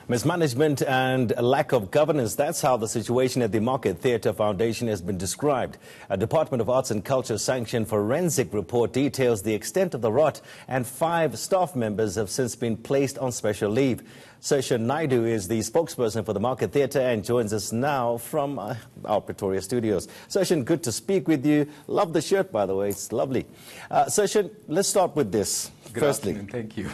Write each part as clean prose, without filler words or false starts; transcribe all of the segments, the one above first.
Mismanagement and a lack of governance, that's how the situation at the Market Theatre Foundation has been described. A Department of Arts and Culture sanctioned forensic report details the extent of the rot, and 5 staff members have since been placed on special leave. Sarshan Naidu is the spokesperson for the Market Theatre and joins us now from our Pretoria studios. Sarshan, good to speak with you. Love the shirt, by the way. It's lovely. Sarshan, let's start with this. Good Firstly, afternoon. Thank you.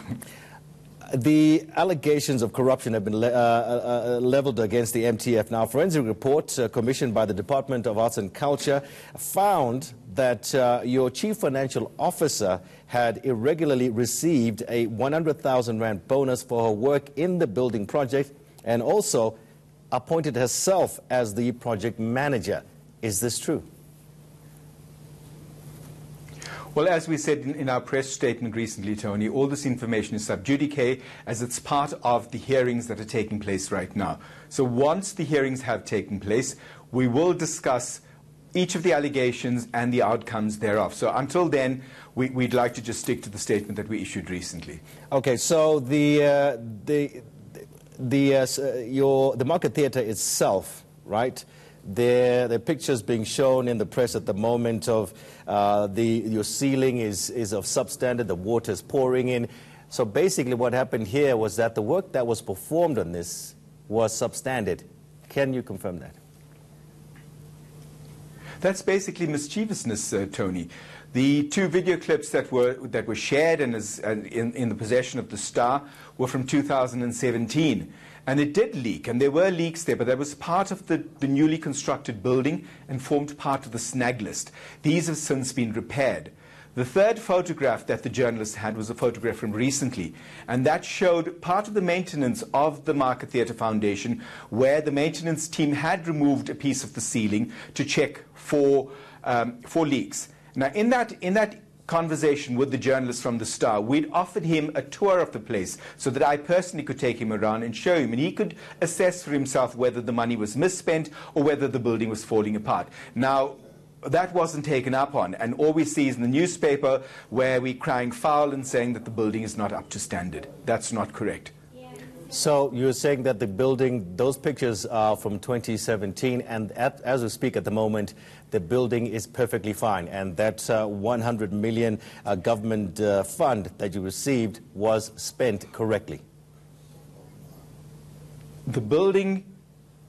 The allegations of corruption have been leveled against the MTF. Now, a forensic report commissioned by the Department of Arts and Culture found that your chief financial officer had irregularly received a 100,000 rand bonus for her work in the building project and also appointed herself as the project manager. Is this true? Well, as we said in our press statement recently, Tony, all this information is sub judice as it's part of the hearings that are taking place right now. So once the hearings have taken place, we will discuss each of the allegations and the outcomes thereof. So until then, we'd like to just stick to the statement that we issued recently. Okay, so the Market Theatre itself, right? There are pictures being shown in the press at the moment of your ceiling is of substandard, the water is pouring in. So basically what happened here was that the work that was performed on this was substandard. Can you confirm that? That's basically mischievousness, Tony. The 2 video clips that were shared and in the possession of the Star were from 2017. And it did leak, and there were leaks there, but that was part of the newly constructed building and formed part of the snag list. These have since been repaired. The 3rd photograph that the journalist had was a photograph from recently, and that showed part of the maintenance of the Market Theatre Foundation, where the maintenance team had removed a piece of the ceiling to check for leaks. Now, in that conversation with the journalist from the Star, we'd offered him a tour of the place so that I personally could take him around and show him, and he could assess for himself whether the money was misspent or whether the building was falling apart. Now, that wasn't taken up on, and all we see is in the newspaper where we're crying foul and saying that the building is not up to standard. That's not correct. So you're saying that the building, those pictures are from 2017, and as we speak at the moment, the building is perfectly fine, and that 100 million government fund that you received was spent correctly? The building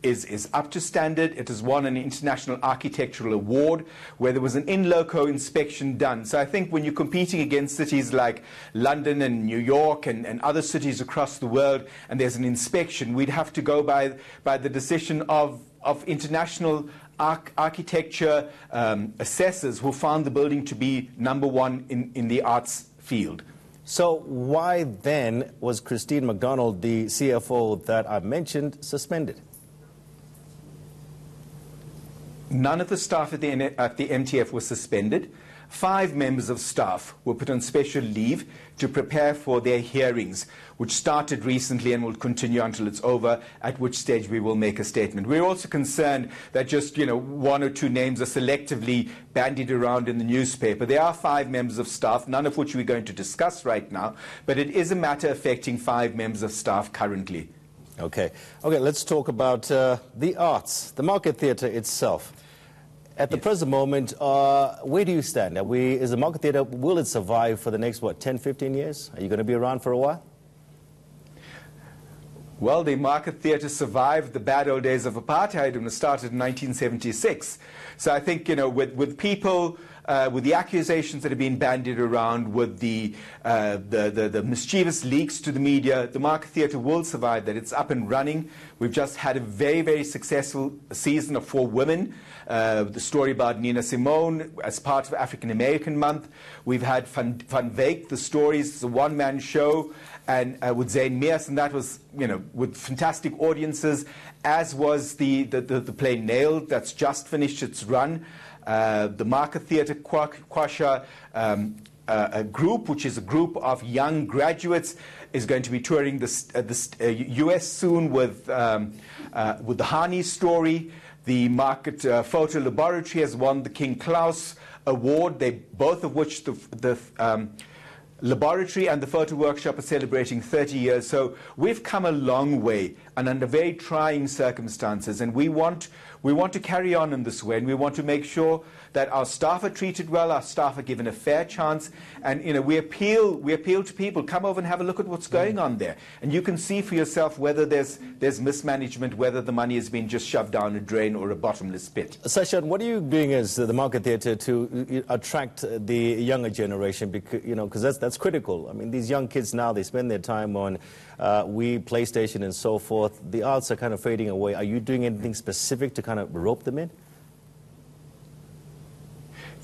is up to standard. It has won an international architectural award where there was an in loco inspection done. So I think when you're competing against cities like London and New York and other cities across the world, and there's an inspection, we'd have to go by the decision of international architecture assessors who found the building to be #1 in the arts field. So why then was Christine McDonald, the CFO that I mentioned, suspended? None of the staff at the MTF was suspended. 5 members of staff were put on special leave to prepare for their hearings, which started recently and will continue until it's over, at which stage we will make a statement. We're also concerned that just 1 or 2 names are selectively bandied around in the newspaper. There are 5 members of staff, none of which we're going to discuss right now, but it is a matter affecting 5 members of staff currently. Okay, let's talk about the arts, the Market Theatre itself. At the present moment, where do you stand? Is the Market Theatre, will it survive for the next, 10, 15 years? Are you going to be around for a while? Well, the Market Theatre survived the bad old days of apartheid when it started in 1976. So I think, with people, with the accusations that have been bandied around, with the mischievous leaks to the media, the Market Theatre will survive that. It's up and running. We've just had a very, very successful season of 4 women. The story about Nina Simone as part of African American Month. We've had Van Wyk, the stories, the one-man show, and with Zayn Mears, and that was, with fantastic audiences, as was the play Nailed, that's just finished its run. The Market Theatre Kwasha group, which is a group of young graduates, is going to be touring the US soon with the Hani story. The Market Photo Laboratory has won the King Claus Award, both of which the laboratory and the photo workshop are celebrating 30 years. So we've come a long way and under very trying circumstances. And we want to carry on in this way. And we want to make sure that our staff are treated well, our staff are given a fair chance. And we appeal to people, come over and have a look at what's going on there. And you can see for yourself whether there's mismanagement, whether the money has been just shoved down a drain or a bottomless pit. Sashan, what are you doing as the Market Theatre to attract the younger generation? Because that's critical. I mean, these young kids now, they spend their time on Wii, PlayStation, and so forth. The arts are kind of fading away. Are you doing anything specific to kind of rope them in?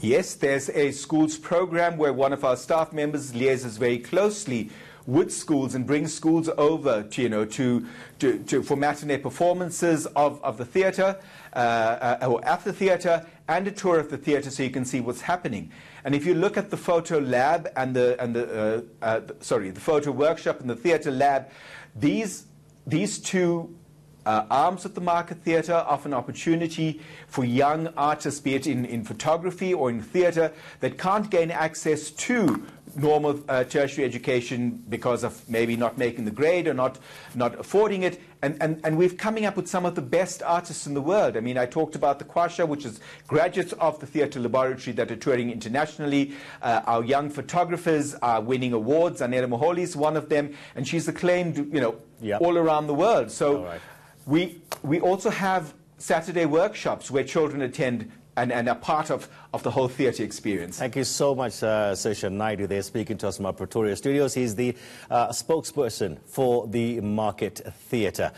Yes, there's a schools program where one of our staff members liaises very closely with schools and brings schools over for matinee performances of the theatre or at the theatre, and a tour of the theatre so you can see what's happening. And if you look at the photo lab and the photo workshop and the theatre lab, these two arms of the Market Theatre offer an opportunity for young artists, be it in photography or in theatre, that can't gain access to normal tertiary education because of maybe not making the grade or not affording it. And we're coming up with some of the best artists in the world. I mean, I talked about the Kwasha, which is graduates of the theatre laboratory that are touring internationally. Our young photographers are winning awards. Anela Moholi is one of them, and she's acclaimed, all around the world. So we also have Saturday workshops where children attend and are part of the whole theatre experience. Thank you so much, Sashan Naidu. They're speaking to us from our Pretoria studios. He's the spokesperson for the Market Theatre.